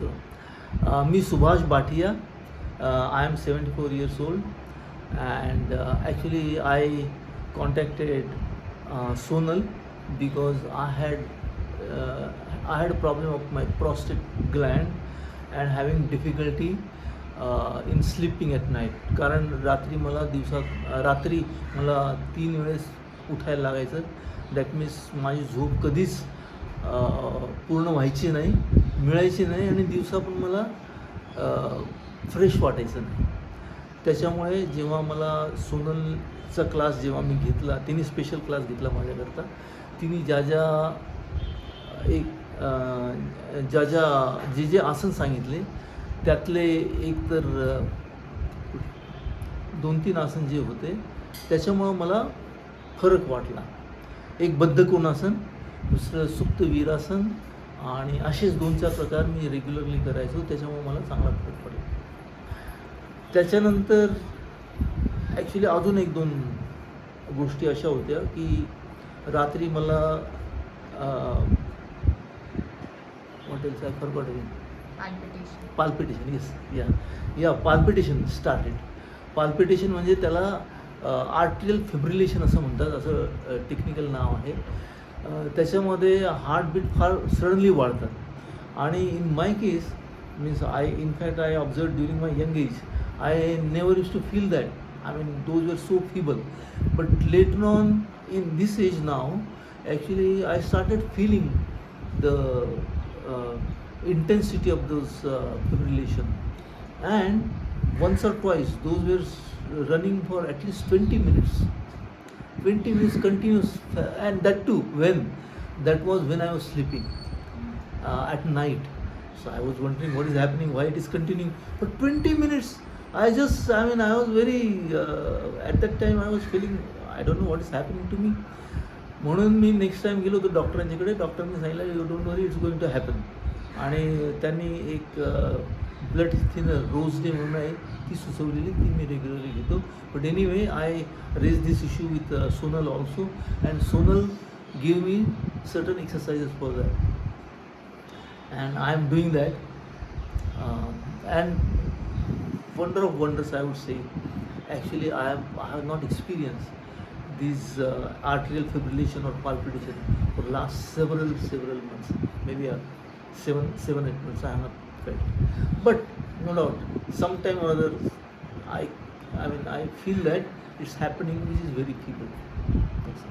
sure. Me Subhash Bhatia. I am 74 years old, and actually I contacted Sonal because uh, I had a problem of my prostate gland and having difficulty in sleeping at night. कारण रात्री मला 3 वेळेस उठायला लागायचं. That means माझी झोप कधीच पूर्ण व्हायची नाही, मिळायची नाही आणि दिवसा पण मला फ्रेश वाटायचं नाही. त्याच्यामुळे जेव्हा मला सोनलचा क्लास जेव्हा मी घेतला, तिने स्पेशल क्लास घेतला माझ्याकरता. तिने जे आसन सांगितले त्यातले एक तर 2-3 आसन जे होते त्याच्यामुळं मला फरक वाटला. एक बद्धकोणासन, दुसरं सुप्त वीरासन आणि असेच 2-4 प्रकार मी रेग्युलरली करायचो. त्याच्यामुळे मला चांगला फरक पडला. त्याच्यानंतर ॲक्च्युली अजून 1-2 गोष्टी अशा होत्या की रात्री मला हॉटेलचा फरक पाल्पिटेशन. या पाल्पिटेशन स्टार्टेड. पाल्पिटेशन म्हणजे त्याला आर्टिरियल फिब्रिलेशन असं म्हणतात, असं टेक्निकल नाव आहे. त्याच्यामध्ये हार्टबीट फार सडनली वाढतात आणि in my case means in fact I observe during my young age I never use to feel that. I mean, those were so feeble. But later on, in this age now, actually, I started feeling the intensity of those fibrillation. And once or twice, those were running for at least 20 minutes. 20 minutes continuous, and that too, that was when I was sleeping at night. So I was wondering what is happening, why it is continuing. But 20 minutes, I was very, at that time I was feeling, I don't know what is happening to me. म्हणून मी next time गेलो तर डॉक्टरांच्याकडे. डॉक्टरांनी सांगितलं you don't worry, it's going to happen. आणि त्यांनी एक blood thinner rose day म्हणून आहे ती सुचवलेली, ती मी रेग्युलरली घेतो. But anyway I raise this issue with Sonal also, and Sonal give me certain exercises for that, and I am doing that. And wonder of wonders, I would say. Actually, I have not experienced these arterial fibrillation or palpitation for the last several months, maybe 7-8 months. I have not felt, but no doubt, sometime or other, I feel that it's happening, which is very feeble. Thanks.